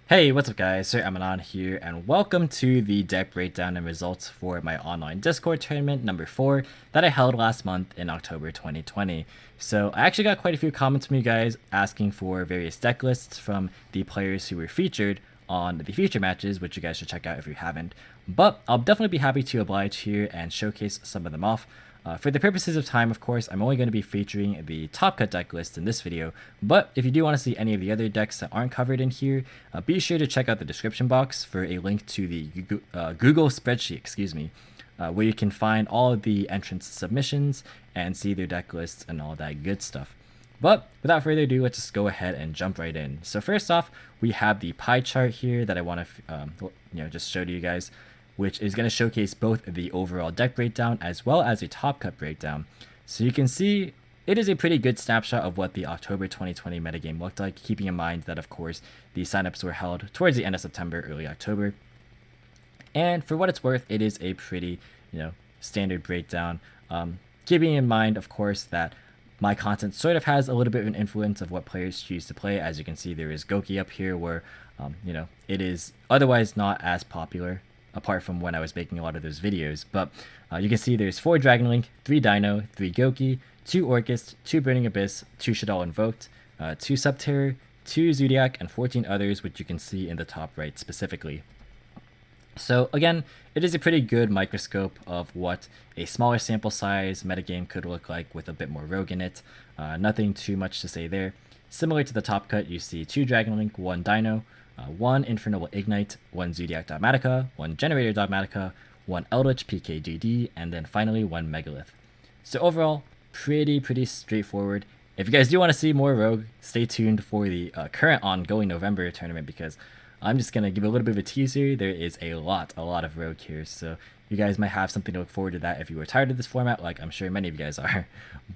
Hey, what's up guys, Sir Emanon here, and welcome to the deck breakdown and results for my online Discord tournament number 4 that I held last month in October 2020. So I actually got quite a few comments from you guys asking for various deck lists from the players who were featured on the feature matches, which you guys should check out if you haven't. But I'll definitely be happy to oblige here and showcase some of them off. For the purposes of time, of course, I'm only going to be featuring the top cut deck list in this video, but if you do want to see any of the other decks that aren't covered in here, be sure to check out the description box for a link to the Google spreadsheet, where you can find all of the entrance submissions and see their deck lists and all that good stuff. But without further ado, let's just go ahead and jump right in. So first off, we have the pie chart here that I want to just show to you guys, which is going to showcase both the overall deck breakdown as well as a top cut breakdown. So you can see it is a pretty good snapshot of what the October 2020 metagame looked like, keeping in mind that, of course, the signups were held towards the end of September, early October. And for what it's worth, it is a pretty, standard breakdown. Keeping in mind, of course, that my content sort of has a little bit of an influence of what players choose to play. As you can see, there is Goki up here where, it is otherwise not as popular apart from when I was making a lot of those videos. But you can see there's 4 Dragon Link, 3 Dino, 3 Goki, 2 Orcust, 2 Burning Abyss, 2 Shaddoll Invoked, 2 Subterror, 2 Zoodiac, and 14 others, which you can see in the top right specifically. So again, it is a pretty good microscope of what a smaller sample size metagame could look like with a bit more rogue in it. Nothing too much to say there. Similar to the top cut, you see 2 Dragon Link, 1 Dino, 1 Infernoble Igknight, 1 Zoodiac Dogmatika, 1 Generaider Dogmatika, 1 Eldlich PKDD, and then finally 1 Megalith. So overall, pretty straightforward. If you guys do want to see more rogue, stay tuned for the current ongoing November tournament, because I'm just going to give a little bit of a teaser. There is a lot of rogue here, so you guys might have something to look forward to that if you were tired of this format, like I'm sure many of you guys are.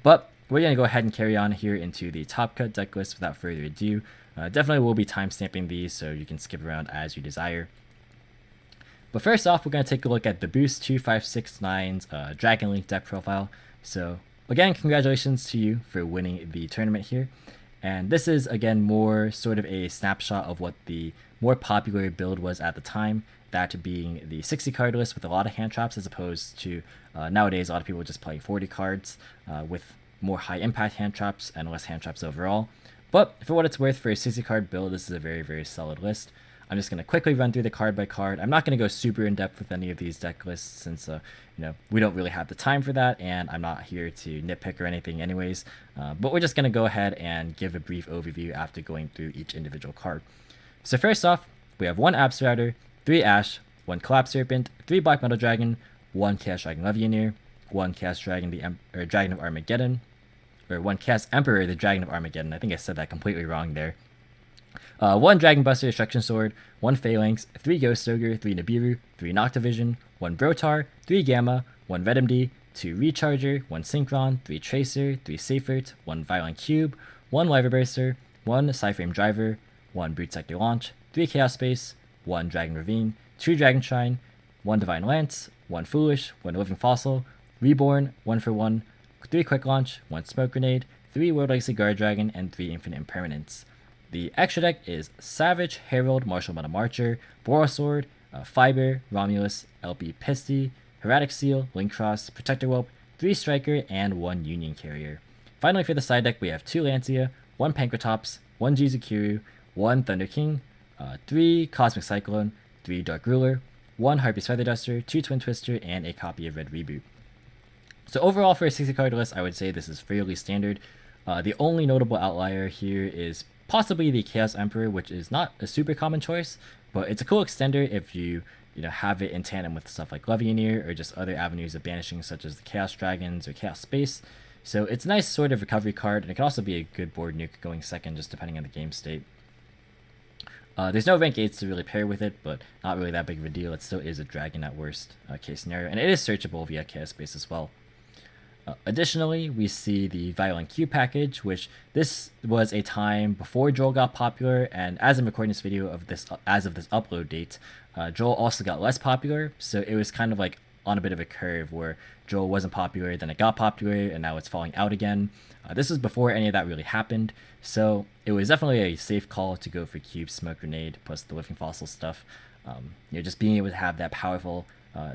But we're going to go ahead and carry on here into the top cut deck list without further ado. Definitely will be timestamping these, so you can skip around as you desire. But first off, we're going to take a look at the Boost 2569's Dragon Link deck profile. So again, congratulations to you for winning the tournament here. And this is, again, more sort of a snapshot of what the more popular build was at the time, that being the 60 card list with a lot of hand traps, as opposed to nowadays a lot of people just playing 40 cards with more high impact hand traps and less hand traps overall. But for what it's worth, for a 60 card build, this is a very solid list. I'm just going to quickly run through the card by card. I'm not going to go super in depth with any of these deck lists since we don't really have the time for that, and I'm not here to nitpick or anything anyways. But we're just going to go ahead and give a brief overview after going through each individual card. So first off, we have 1 Absterrouter, 3 Ash, 1 Collapse Serpent, 3 Black Metal Dragon, 1 Chaos Dragon Legionnaire, 1 Chaos Dragon Dragon of Armageddon, or 1 Chaos Emperor, the Dragon of Armageddon. I think I said that completely wrong there. 1 Dragon Buster Destruction Sword, 1 Phalanx, 3 Ghost Ogre, 3 Nibiru, 3 Noctivision, 1 Brotar, 3 Gamma, 1 Vedemd, 2 Recharger, 1 Synchron, 3 Tracer, 3 Seifert, 1 Violent Cube, 1 Wyverburster, 1 Psyframe Driver, 1 Brute Sector Launch, 3 Chaos Space, 1 Dragon Ravine, 2 Dragon Shrine, 1 Divine Lance, 1 Foolish, 1 Living Fossil, Reborn, 1 for 1, 3 Quick Launch, 1 Smoke Grenade, 3 World Legacy Guard Dragon, and 3 Infinite Impermanence. The extra deck is Savage, Herald, Martial Metal Marcher, Borosword, Fiber, Romulus, LP Pisty, Heretic Seal, Link Cross, Protector Whelp, 3 Striker, and 1 Union Carrier. Finally, for the side deck, we have 2 Lancia, 1 Pankratops, 1 Jizukiru, 1 Thunder King, 3 Cosmic Cyclone, 3 Dark Ruler, 1 Harpy's Feather Duster, 2 Twin Twister, and a copy of Red Reboot. So overall, for a 60 card list, I would say this is fairly standard. The only notable outlier here is possibly the Chaos Emperor, which is not a super common choice, but it's a cool extender if you have it in tandem with stuff like Legionnaire or just other avenues of banishing, such as the Chaos Dragons or Chaos Space. So it's a nice sort of recovery card, and it can also be a good board nuke going second, just depending on the game state. There's no rank 8s to really pair with it, but not really that big of a deal. It still is a dragon at worst case scenario, and it is searchable via Chaos Space as well. Additionally, we see the Violent Q package, which this was a time before Joel got popular, and as I'm recording this video as of this upload date, Joel also got less popular, so it was kind of like on a bit of a curve where Joel wasn't popular, then it got popular, and now it's falling out again. This was before any of that really happened, so it was definitely a safe call to go for Cube, Smoke Grenade, plus the Living Fossil stuff. Just being able to have that powerful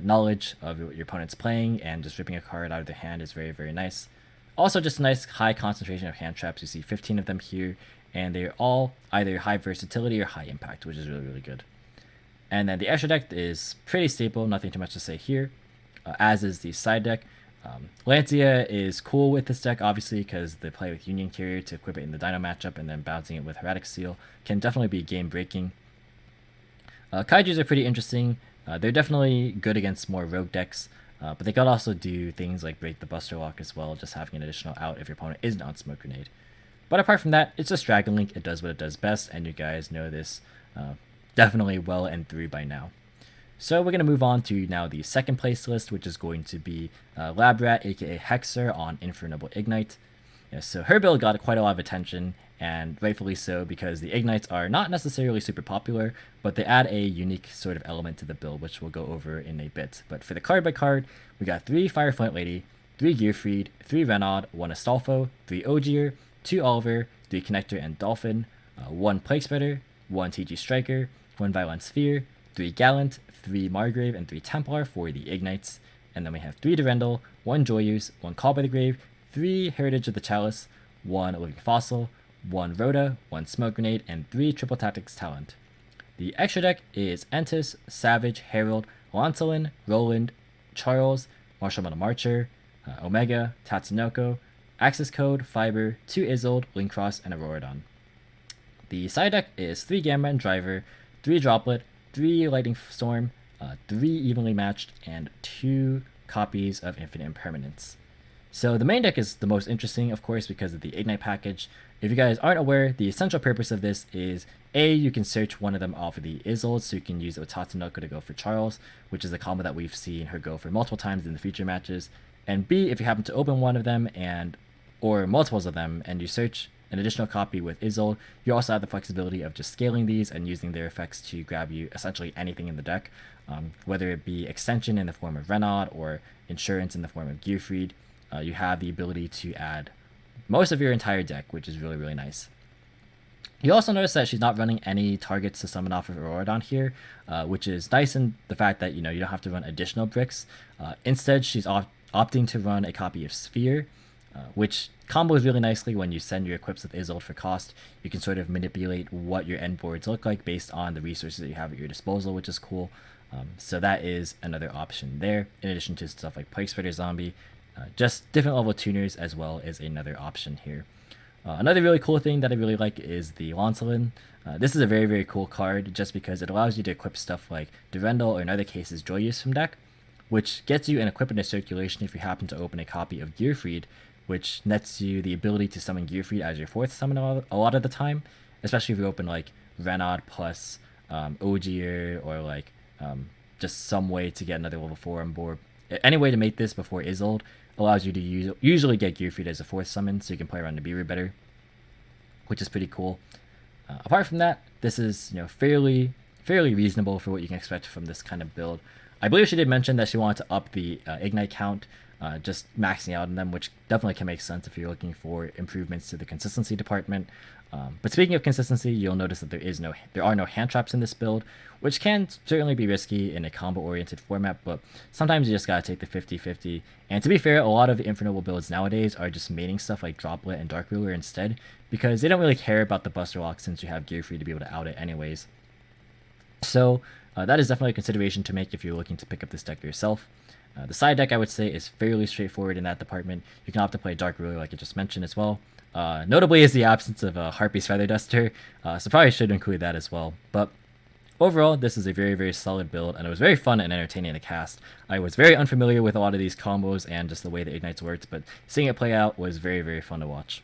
knowledge of what your opponent's playing and just ripping a card out of their hand is very, very nice. Also, just a nice high concentration of hand traps. You see 15 of them here, and they're all either high versatility or high impact, which is really, really good. And then the extra deck is pretty stable, nothing too much to say here, as is the side deck. Lancia is cool with this deck, obviously, because the play with Union Carrier to equip it in the Dino matchup and then bouncing it with Heretic Seal can definitely be game-breaking. Kaijus are pretty interesting. They're definitely good against more rogue decks, but they can also do things like break the Buster Lock as well, just having an additional out if your opponent isn't on Smoke Grenade. But apart from that, it's just Dragon Link. It does what it does best, and you guys know this definitely well and through by now. So we're going to move on to now the second place list, which is going to be Labrat, aka Hexer, on Infernoble Igknight. So her build got quite a lot of attention, and rightfully so, because the Ignites are not necessarily super popular, but they add a unique sort of element to the build, which we'll go over in a bit. But for the card by card, we got 3 Fireflint Lady, 3 Gearfried, 3 Renaud, 1 Astolfo, 3 Ogier, 2 Oliver, 3 Connector and Dolphin, 1 Plague Spreader, 1 TG Striker, 1 Violent Sphere, 3 Gallant, 3 Margrave, and 3 Templar for the Ignites. And then we have 3 Durendal, 1 Joyous, 1 Call by the Grave, 3 Heritage of the Chalice, 1 Living Fossil, 1 Rhoda, 1 Smoke Grenade, and 3 Triple Tactics Talent. The extra deck is Entis, Savage, Herald, Lancelin, Roland, Charles, Martial Metal Marcher, Omega, Tatsunoko, Access Code, Fiber, 2 Isolde, Linkcross, and Auroradon. The side deck is 3 Gamma and Driver, 3 Droplet, 3 Lightning Storm, 3 Evenly Matched, and 2 copies of Infinite Impermanence. So the main deck is the most interesting, of course, because of the Ignite package. If you guys aren't aware, the essential purpose of this is A, you can search one of them off of the Isolde, so you can use it with Tatsunoko to go for Charles, which is a combo that we've seen her go for multiple times in the future matches. And B, if you happen to open one of them or multiples of them, and you search an additional copy with Isolde, you also have the flexibility of just scaling these and using their effects to grab you essentially anything in the deck, whether it be extension in the form of Renaud or insurance in the form of Gearfried. You have the ability to add most of your entire deck, which is really, really nice. You also notice that she's not running any targets to summon off of Auroradon here, which is nice in the fact that you don't have to run additional bricks. Instead, she's opting to run a copy of Sphere, which combos really nicely when you send your equips with Isolde for cost. You can sort of manipulate what your end boards look like based on the resources that you have at your disposal, which is cool. So that is another option there, in addition to stuff like Plague Spreader Zombie. Just different level tuners as well is another option here. Another really cool thing that I really like is the Lancelin. This is a very, very cool card just because it allows you to equip stuff like Durendal or in other cases Joyous from deck, which gets you an equip into circulation if you happen to open a copy of Gearfried, which nets you the ability to summon Gearfried as your 4th summon a lot of the time, especially if you open like Renaud plus Ogier or like just some way to get another level 4 on board. Any way to make this before Isolde allows you to usually get Gearfried as a 4th summon, so you can play around Nibiru better, which is pretty cool. Apart from that, this is fairly reasonable for what you can expect from this kind of build. I believe she did mention that she wanted to up the Ignite count, just maxing out on them, which definitely can make sense if you're looking for improvements to the consistency department. But speaking of consistency, you'll notice that there are no hand traps in this build, which can certainly be risky in a combo-oriented format, but sometimes you just gotta take the 50-50. And to be fair, a lot of the Infernoble builds nowadays are just maining stuff like Droplet and Dark Ruler instead, because they don't really care about the Buster Lock since you have Gearfried to be able to out it anyways. So that is definitely a consideration to make if you're looking to pick up this deck for yourself. The side deck, I would say, is fairly straightforward in that department. You can opt to play Dark Ruler like I just mentioned as well. Notably is the absence of Harpy's Feather Duster, so probably should include that as well. But overall, this is a very, very solid build, and it was very fun and entertaining to cast. I was very unfamiliar with a lot of these combos and just the way the Ignites worked, but seeing it play out was very, very fun to watch.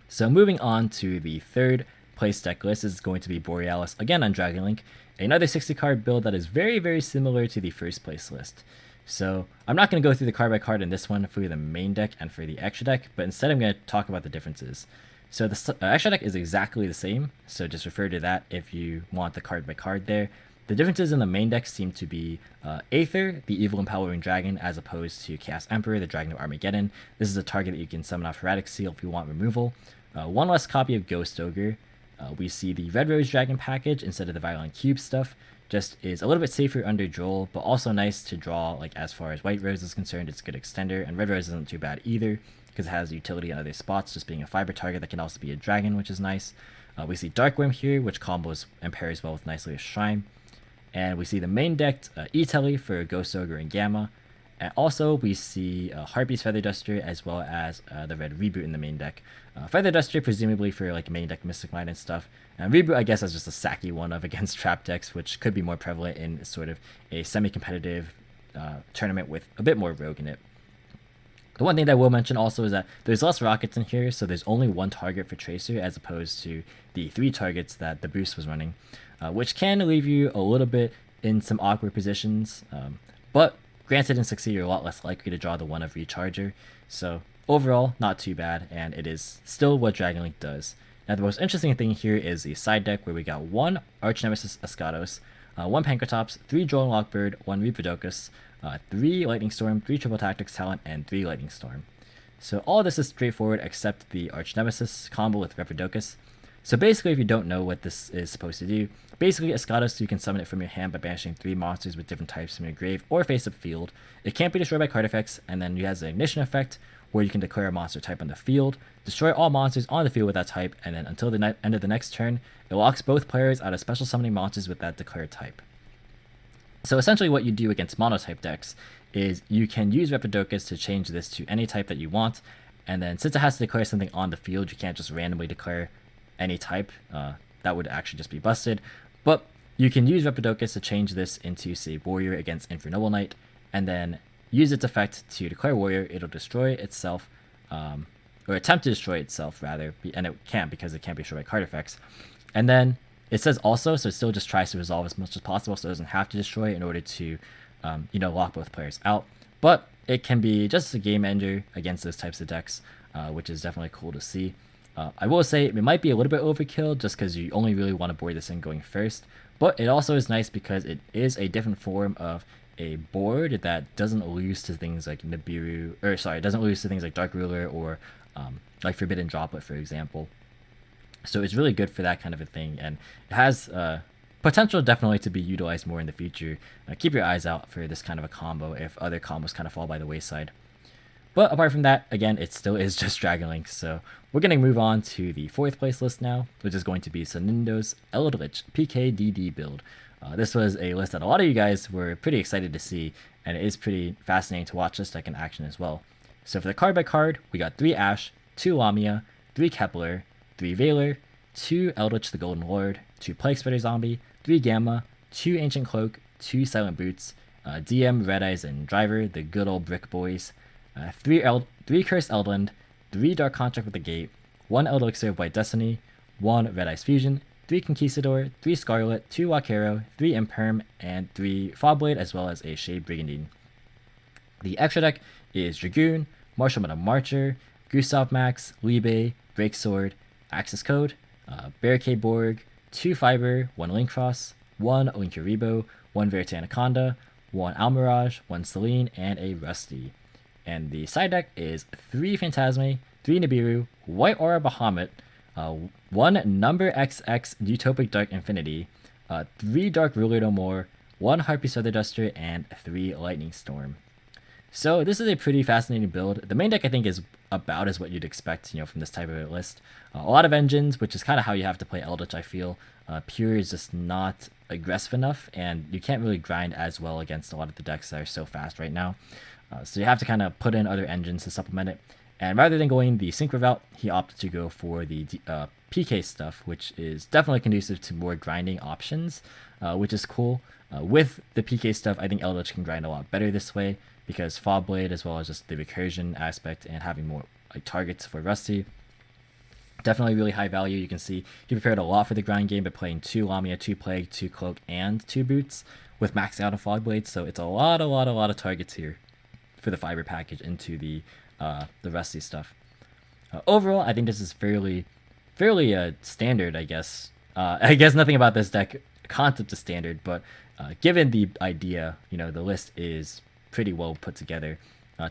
So moving on to the third place deck list is going to be Borealis, again on Dragon Link, another 60 card build that is very, very similar to the first place list. So I'm not going to go through the card by card in this one for the main deck and for the extra deck, but instead I'm going to talk about the differences. So the extra deck is exactly the same, so just refer to that if you want the card by card there. The differences in the main deck seem to be Aether, the evil empowering dragon, as opposed to Chaos Emperor, the Dragon of Armageddon. This is a target that you can summon off Erratic Seal if you want removal. One less copy of Ghost Ogre. We see the Red Rose Dragon package instead of the Violent Cube stuff. Just is a little bit safer under Droll, but also nice to draw. Like as far as White Rose is concerned, it's a good extender, and Red Rose isn't too bad either because it has utility in other spots, just being a fiber target that can also be a dragon, which is nice. We see Dark Worm here, which combos and pairs well with nicely with Shrine. And we see the main decked E-Telly for Ghost Ogre and Gamma. And also we see Harpy's Feather Duster as well as the Red Reboot in the main deck. Feather Duster presumably for like main deck Mystic Might and stuff. And Reboot I guess is just a sacky one of against trap decks, which could be more prevalent in sort of a semi-competitive tournament with a bit more rogue in it. The one thing that I will mention also is that there's less rockets in here, so there's only one target for Tracer as opposed to the 3 targets that the boost was running, which can leave you a little bit in some awkward positions. But granted, in 6e, you're a lot less likely to draw the one of Recharger, so overall, not too bad, and it is still what Dragon Link does. Now, the most interesting thing here is the side deck where we got 1 Arch Nemesis Escados, 1 Pankratops, 3 Drone Lockbird, 1 Reapodocus, 3 Lightning Storm, 3 Triple Tactics Talent, and 3 Lightning Storm. So all of this is straightforward except the Arch Nemesis combo with Reapodocus. So basically, if you don't know what this is supposed to do, basically Escados, you can summon it from your hand by banishing 3 monsters with different types from your grave or face-up field. It can't be destroyed by card effects, and then it has an ignition effect where you can declare a monster type on the field, destroy all monsters on the field with that type, and then until the end of the next turn, it locks both players out of special summoning monsters with that declared type. So essentially what you do against monotype decks is you can use Reapodocus to change this to any type that you want, and then since it has to declare something on the field, you can't just randomly declare any type. That would actually just be busted. But you can use Reapodocus to change this into, say, Warrior against Infernoble Igknight, and then use its effect to declare Warrior. It'll destroy itself, or attempt to destroy itself, rather, and it can't because it can't be destroyed by card effects. And then it says also, so it still just tries to resolve as much as possible, so it doesn't have to destroy in order to, lock both players out. But it can be just a game ender against those types of decks, which is definitely cool to see. I will say it might be a little bit overkill just because you only really want to board this in going first, but it also is nice because it is a different form of a board that doesn't lose to things like doesn't lose to things like Dark Ruler or like Forbidden Droplet, for example. So it's really good for that kind of a thing, and it has potential definitely to be utilized more in the future. Keep your eyes out for this kind of a combo if other combos kind of fall by the wayside. But apart from that, again, it still is just Dragon Link, so we're going to move on to the 4th place list now, which is going to be Sunindo's Eldlich PKDD build. This was a list that a lot of you guys were pretty excited to see, and it is pretty fascinating to watch this deck in action as well. So for the card by card, we got 3 Ash, 2 Lamia, 3 Kepler, 3 Veiler, 2 Eldlich the Golden Lord, 2 Plague Spreader Zombie, 3 Gamma, 2 Ancient Cloak, 2 Silent Boots, DM, Red Eyes, and Driver, the good old Brick Boys, 3 Cursed Eldland, 3 Dark Contract with the Gate, 1 Elixir of White Destiny, 1 Red Eyes Fusion, 3 Conquistador, 3 Scarlet, 2 Wakero, 3 Imperm, and 3 Fobblade, as well as a Shade Brigandine. The extra deck is Dragoon, Marshalman of Marcher, Gustav Max, Libe, Breaksword, Axis Code, Barricade Borg, 2 Fiber, 1 Link Cross, 1 Linkuribo, 1 Verite Anaconda, 1 Almirage, 1 Celine, and a Rusty. And the side deck is 3 Phantasme, 3 Nibiru, White Aura Bahamut, 1 Number XX Utopic Dark Infinity, 3 Dark Ruler No More, 1 Harpy's Feather Duster, and 3 Lightning Storm. So this is a pretty fascinating build. The main deck I think is about as what you'd expect, from this type of a list. A lot of engines, which is kind of how you have to play Eldlich, I feel. Pure is just not aggressive enough, and you can't really grind as well against a lot of the decks that are so fast right now. So you have to kind of put in other engines to supplement it. And rather than going the sync route, he opted to go for the PK stuff, which is definitely conducive to more grinding options, which is cool. With the PK stuff, I think Eldlich can grind a lot better this way, because Fobblade, as well as just the recursion aspect and having more targets for Rusty, definitely really high value. You can see he prepared a lot for the grind game by playing 2 Lamia, 2 Plague, 2 Cloak, and 2 Boots with maxed out of Fogblade, so it's a lot of targets here for the fiber package into the Rusty stuff. Overall, I think this is fairly standard, I guess. I guess nothing about this deck concept of standard, but given the idea, the list is pretty well put together.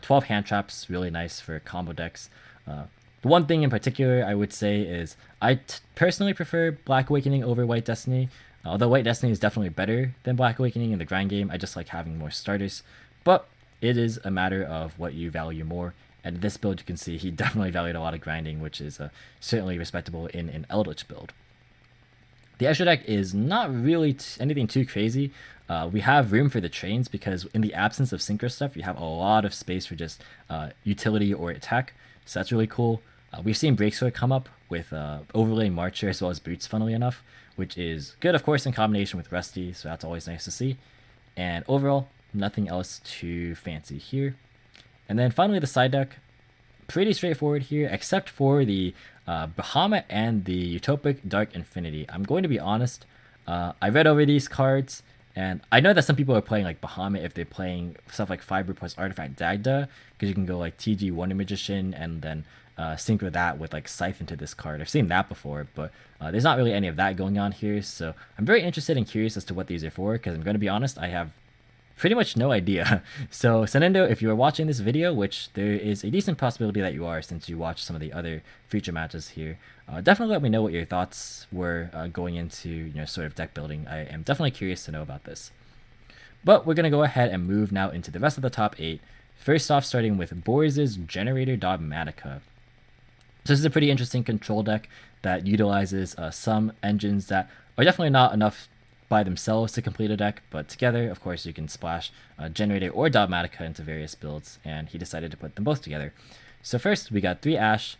12 hand traps, really nice for combo decks. The one thing in particular I would say is I personally prefer Black Awakening over White Destiny. Although White Destiny is definitely better than Black Awakening in the grind game, I just like having more starters. But it is a matter of what you value more. And this build, you can see he definitely valued a lot of grinding, which is certainly respectable in an Eldlich build. The extra deck is not really anything too crazy. We have room for the trains because in the absence of synchro stuff, you have a lot of space for just utility or attack. So that's really cool. We've seen Breaksword come up with Overlay Marcher as well as Boots, funnily enough, which is good, of course, in combination with Rusty, so that's always nice to see. And overall, nothing else too fancy here. And then finally, the side deck, pretty straightforward here, except for the Bahamut and the Utopic Dark Infinity. I'm going to be honest, I read over these cards, and I know that some people are playing like Bahamut if they're playing stuff like Fiber plus Artifact Dagda, because you can go like TG Wonder Magician and then synchro that with like Scythe into this card. I've seen that before, but there's not really any of that going on here, so I'm very interested and curious as to what these are for, because I'm going to be honest, I have pretty much no idea. So Sunindo, if you are watching this video, which there is a decent possibility that you are since you watched some of the other feature matches here, definitely let me know what your thoughts were going into sort of deck building. I am definitely curious to know about this. But we're going to go ahead and move now into the rest of the top 8. First off, starting with Borz's Generaider Dogmatika. So this is a pretty interesting control deck that utilizes some engines that are definitely not enough by themselves to complete a deck, but together, of course, you can splash Generaider or Dogmatika into various builds, and he decided to put them both together. So first, we got 3 Ash,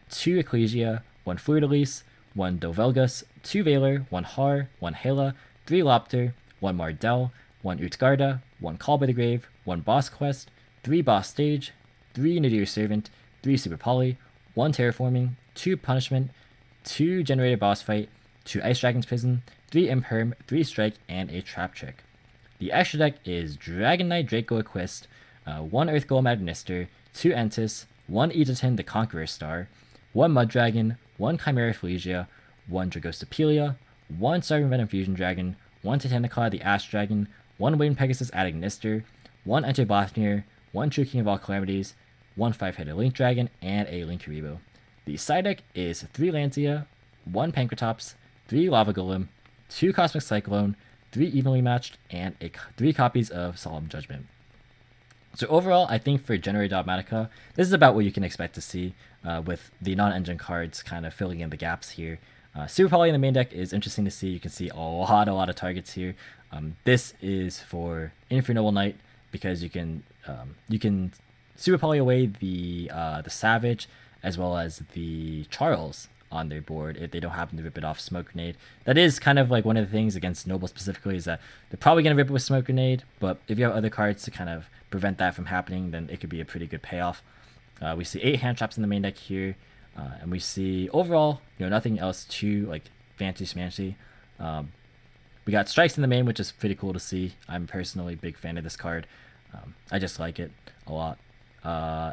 2 Ecclesia, 1 Fleur-de-Lis, 1 Dovelgus, 2 Valor, 1 Har, 1 Hela, 3 Lopter, 1 Mardell, 1 Utgarda, 1 Call by the Grave, 1 Boss Quest, 3 Boss Stage, 3 Nadir Servant, 3 Super Poly, 1 Terraforming, 2 Punishment, 2 Generaider Boss Fight, 2 Ice Dragon's Prison, 3 Imperm, 3 Strike, and a Trap Trick. The extra deck is Dragon Knight Draco Equist, 1 Earth Golem Administer, 2 Entis, 1 Edaton the Conqueror Star, 1 Mud Dragon, 1 Chimera Flesia, 1 Dragostopelia, 1 Starving Venom Fusion Dragon, 1 Titaniclaw the Ash Dragon, 1 Winged Pegasus Adagnister, 1 Enter Bothmir, 1 True King of All Calamities, 1 5-headed Link Dragon, and a Linkuriboh. The side deck is 3 Lancia, 1 Pankratops, 3 Lava Golem, 2 Cosmic Cyclone, 3 Evenly Matched, and 3 copies of Solemn Judgment. So overall, I think for Generaider Dogmatika, this is about what you can expect to see with the non-engine cards kind of filling in the gaps here. Super Poly in the main deck is interesting to see. You can see a lot of targets here. This is for Infernoble Igknight because you can Super Poly away the Savage as well as the Charles on their board if they don't happen to rip it off Smoke Grenade. That is kind of like one of the things against Noble specifically, is that they're probably going to rip it with Smoke Grenade, but if you have other cards to kind of prevent that from happening, then it could be a pretty good payoff. We see 8 hand traps in the main deck here, and we see overall nothing else too like fancy smancy. We got strikes in the main, which is pretty cool to see. I'm personally a big fan of this card. I just like it a lot.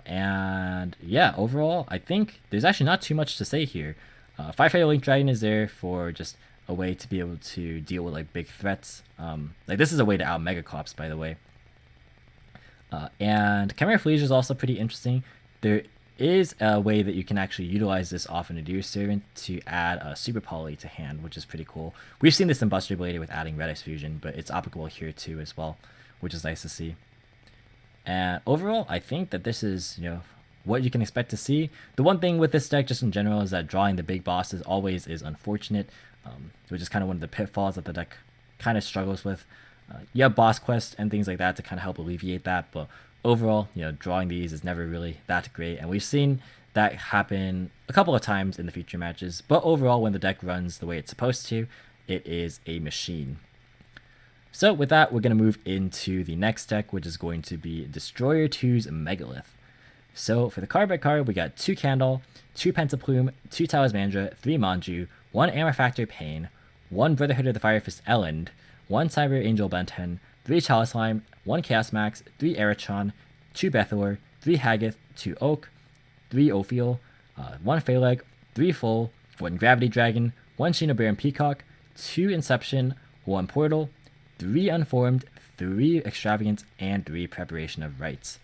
And yeah, overall, I think there's actually not too much to say here. 5-headed Link Dragon is there for just a way to be able to deal with like big threats. Like this is a way to out Megaclops, by the way. And Chimera Flesia is also pretty interesting. There is a way that you can actually utilize this off an Nadir Servant to add a Super Poly to hand, which is pretty cool. We've seen this in Buster Blader with adding Red Ice Fusion, but it's applicable here too as well, which is nice to see. And overall, I think that this is, what you can expect to see. The one thing with this deck, just in general, is that drawing the big bosses always is unfortunate, which is kind of one of the pitfalls that the deck kind of struggles with. You have boss quests and things like that to kind of help alleviate that, but overall, drawing these is never really that great, and we've seen that happen a couple of times in the feature matches, but overall, when the deck runs the way it's supposed to, it is a machine. So with that, we're going to move into the next deck, which is going to be Destroyer 2's Megalith. So for the card by card, we got 2 Candle, 2 Pentaplume, 2 Talismandra, 3 Manju, 1 Armifactor Pain, 1 Brotherhood of the Fire Fist Elend, 1 Cyber Angel Benten, 3 Chalice Lime, 1 Chaos Max, 3 Erachon, 2 Bethor, 3 Haggith, 2 Oak, 3 Ophiel, 1 Phaleg, 3 Full, 1 Gravity Dragon, 1 Shino Baron Peacock, 2 Inception, 1 Portal, 3 Unformed, 3 Extravagance, and 3 Preparation of Rites.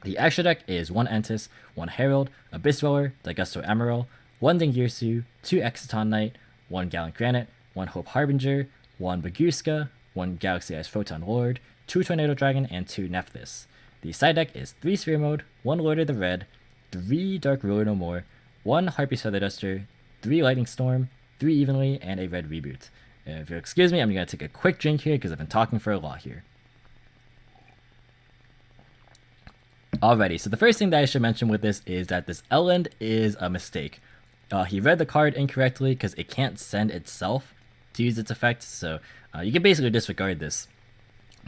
The extra deck is 1 Entis, 1 Herald, Abyss Dweller, Daigusto Emerald, 1 Dingirsu, 2 Exciton Knight, 1 Gallant Granite, 1 Hope Harbinger, 1 Baguska, 1 Galaxy Eyes Photon Lord, 2 Tornado Dragon, and 2 Nephthys. The side deck is 3 Sphere Mode, 1 Lord of the Red, 3 Dark Ruler No More, 1 Harpy's Feather Duster, 3 Lightning Storm, 3 Evenly, and a red reboot. If you'll excuse me, I'm going to take a quick drink here because I've been talking for a lot here. Alrighty, so the first thing that I should mention with this is that this Elend is a mistake. He read the card incorrectly because it can't send itself to use its effect, so you can basically disregard this.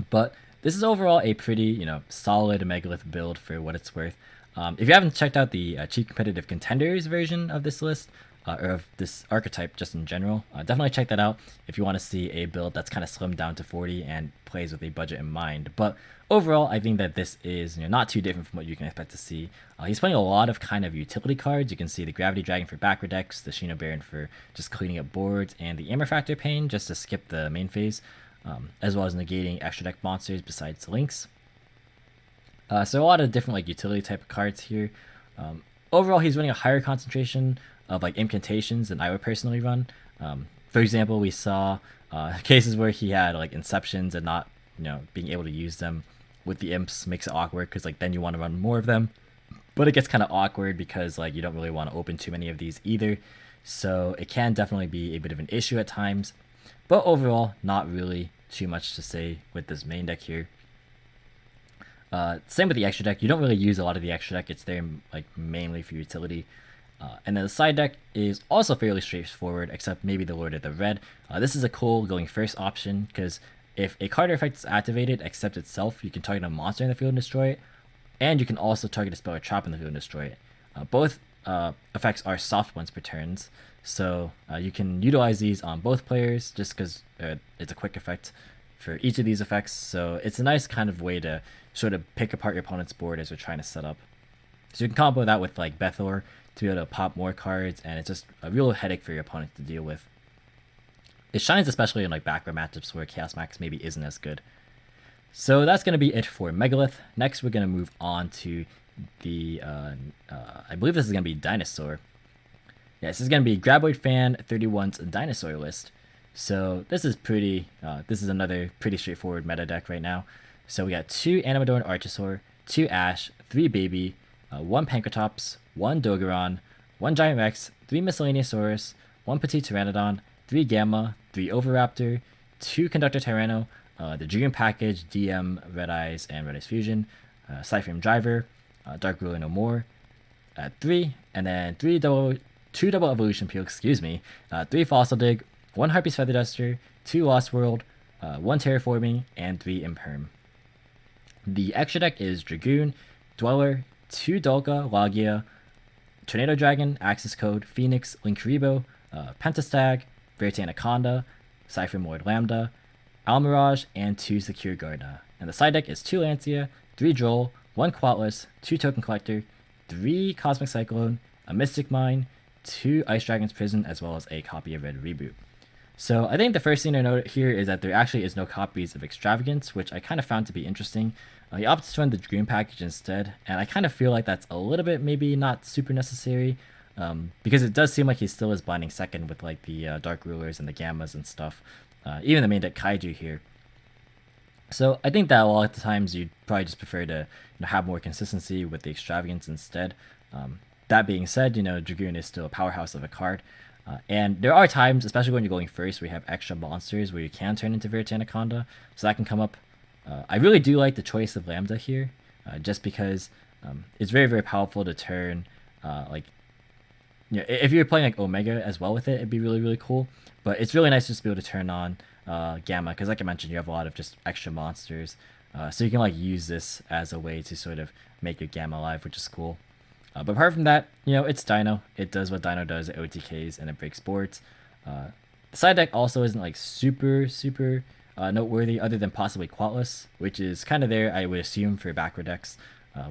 But this is overall a pretty, solid Megalith build for what it's worth. If you haven't checked out the Cheap Competitive Contenders version of this list, or of this archetype just in general, definitely check that out if you want to see a build that's kind of slimmed down to 40 and plays with a budget in mind. But overall, I think that this is not too different from what you can expect to see. He's playing a lot of kind of utility cards. You can see the Gravity Dragon for backward decks, the Shino Baron for just cleaning up boards, and the Amorfactor Pain just to skip the main phase, as well as negating extra deck monsters besides Lynx. So a lot of different utility type of cards here. Overall, he's running a higher concentration of incantations than I would personally run. For example, we saw cases where he had Inceptions and not being able to use them with the imps makes it awkward because then you want to run more of them, but it gets kind of awkward because you don't really want to open too many of these either, so it can definitely be a bit of an issue at times. But overall, not really too much to say with this main deck here. Same with the extra deck. You don't really use a lot of the extra deck. It's there mainly for utility. And then the side deck is also fairly straightforward, except maybe the Lord of the Red. This is a cool going first option, because if a card or effect is activated except itself, you can target a monster in the field and destroy it, and you can also target a spell or trap in the field and destroy it. Both effects are soft ones per turns, so you can utilize these on both players just because it's a quick effect for each of these effects, so it's a nice kind of way to sort of pick apart your opponent's board as you're trying to set up. So you can combo that with Bethor to be able to pop more cards, and it's just a real headache for your opponent to deal with. It shines especially in background matchups where Chaos Max maybe isn't as good. So that's going to be it for Megalith. Next, we're going to move on to the, I believe this is going to be Dinosaur. Yeah, this is going to be Graboid Fan 31's Dinosaur list. So this is this is another pretty straightforward meta deck right now. So we got 2 Animador and Archosaur, 2 Ash, 3 Baby, 1 Pankratops, 1 Dogeron, 1 Giant Rex, 3 Miscellaneousaurus, 1 Petit Pteranodon, 3 Gamma, 3 Oviraptor, 2 Conductor Tyranno, the Dragoon Package, DM, Red Eyes, and Red Eyes Fusion, Cyframe Driver, Dark Ruler No More at 3, and then 2 Double Evolution Peel, 3 Fossil Dig, 1 Harpy's Feather Duster, 2 Lost World, 1 Terraforming, and 3 Imperm. The extra deck is Dragoon, Dweller, 2 Dolka, Logia, Tornado Dragon, Axis Code, Phoenix, Linkuriboh, Pentastag, Verite Anaconda, Cypher Lord Lambda, Almirage, and 2 Secure Garda. And the side deck is 2 Lancia, 3 Droll, 1 Quatless, 2 Token Collector, 3 Cosmic Cyclone, a Mystic Mine, 2 Ice Dragon's Prison, as well as a copy of Red Reboot. So I think the first thing to note here is that there actually is no copies of Extravagance, which I kind of found to be interesting. He opted to run the Dragoon package instead, and I kind of feel like that's a little bit maybe not super necessary, because it does seem like he still is binding second with the Dark Rulers and the Gammas and stuff, even the main deck Kaiju here. So I think that a lot of the times you'd probably just prefer to have more consistency with the Extravagance instead. That being said, Dragoon is still a powerhouse of a card. And there are times, especially when you're going first, where you have extra monsters where you can turn into Verite Anaconda, so that can come up. I really do like the choice of Lambda here, just because it's very, very powerful to turn, if you're playing Omega as well with it, it'd be really, really cool. But it's really nice just to be able to turn on Gamma, because like I mentioned, you have a lot of just extra monsters, so you can use this as a way to sort of make your Gamma alive, which is cool. But apart from that, it's Dino. It does what Dino does at OTKs, and it breaks boards. The side deck also isn't super noteworthy, other than possibly Quatless, which is kind of there, I would assume, for backward decks,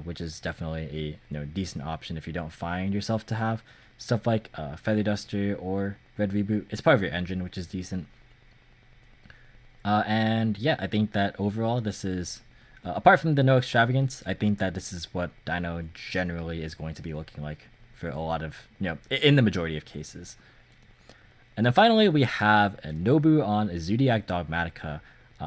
which is definitely a decent option if you don't find yourself to have stuff like Feather Duster or Red Reboot. It's part of your engine, which is decent. And yeah, I think that overall this is, apart from the no extravagance, I think that this is what Dino generally is going to be looking like for a lot of, in the majority of cases. And then finally, we have a Nobu on a Zoodiac Dogmatika.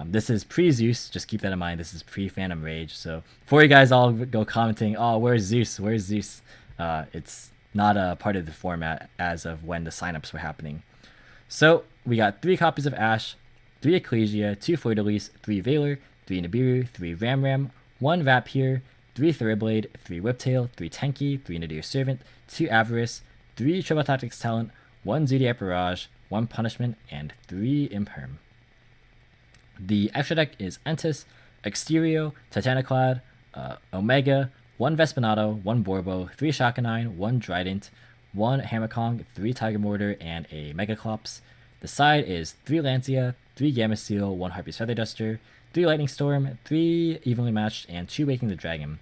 This is pre-Zeus, just keep that in mind. This is pre-Phantom Rage. So before you guys all go commenting, oh, where's Zeus? Where's Zeus? It's not a part of the format as of when the signups were happening. So we got 3 copies of Ash, 3 Ecclesia, 2 Fleur-de-Lis, 3 Valor, 3 Nibiru, 3 Ramram, 1 Vampire, 3 Thorblade, 3 Whiptail, 3 Tenki, 3 Nadir Servant, 2 Avarice, 3 Triple Tactics Talent, 1 Zoodiac Barrage, 1 Punishment, and 3 Imperm. The extra deck is Entis, Exterio, Titaniclad, Omega, 1 Vespinato, 1 Borbo, 3 Shakanine, 1 Trident, 1 Hammerkong, 3 Tiger Mortar, and a Megaclops. The side is 3 Lancia, 3 Gamma Seal, 1 Harpy's Feather Duster, 3 Lightning Storm, 3 Evenly Matched, and 2 Waking the Dragon.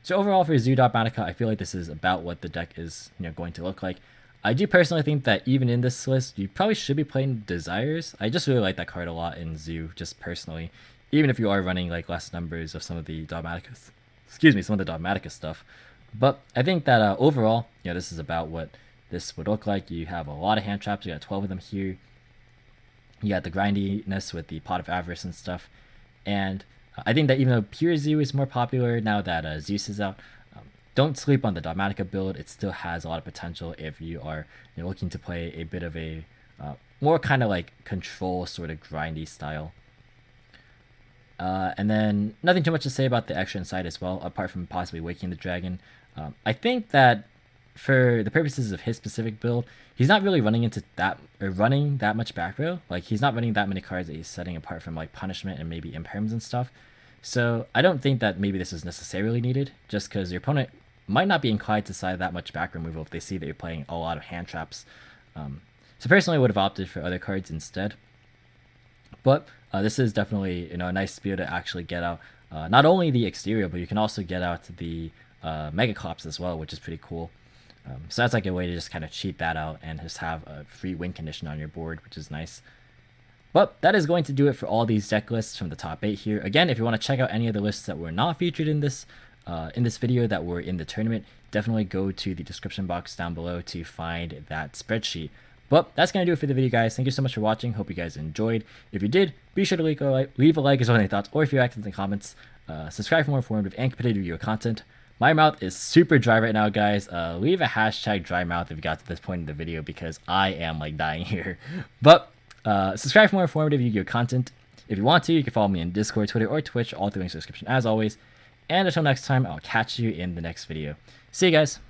So overall for Dogmatika, I feel like this is about what the deck is going to look like. I do personally think that even in this list, you probably should be playing Desires. I just really like that card a lot in Zoo, just personally. Even if you are running like less numbers of some of the Dogmatika stuff. But I think that overall, this is about what this would look like. You have a lot of hand traps. You got 12 of them here. You got the grindiness with the Pot of Avarice and stuff. And I think that even though pure Zoo is more popular now that Zeus is out, don't sleep on the Dogmatika build. It still has a lot of potential if you are looking to play a bit of a more kind of like control sort of grindy style. And then nothing too much to say about the extra inside as well, apart from possibly Waking the Dragon. I think that for the purposes of his specific build, he's not really running that much back row. Like he's not running that many cards that he's setting apart from like Punishment and maybe Imperms and stuff. So I don't think that maybe this is necessarily needed, just because your opponent might not be inclined to side that much back removal if they see that you're playing a lot of hand traps. So personally, I would have opted for other cards instead. But this is definitely a nice spear to actually get out not only the exterior, but you can also get out the Megaclops as well, which is pretty cool. So that's like a way to just kind of cheat that out and just have a free win condition on your board, which is nice. But that is going to do it for all these deck lists from the top 8 here. Again, if you want to check out any of the lists that were not featured in this video that were in the tournament, definitely go to the description box down below to find that spreadsheet. But that's going to do it for the video, guys. Thank you so much for watching. Hope you guys enjoyed. If you did, be sure to leave a like as well as any thoughts, or if you're active in the comments, subscribe for more informative and competitive video content. My mouth is super dry right now, guys. Leave a hashtag dry mouth if you got to this point in the video, because I am like dying here. But subscribe for more informative Yu-Gi-Oh content. If you want to, you can follow me on Discord, Twitter, or Twitch, all through links in the description as always. And until next time, I'll catch you in the next video. See you guys.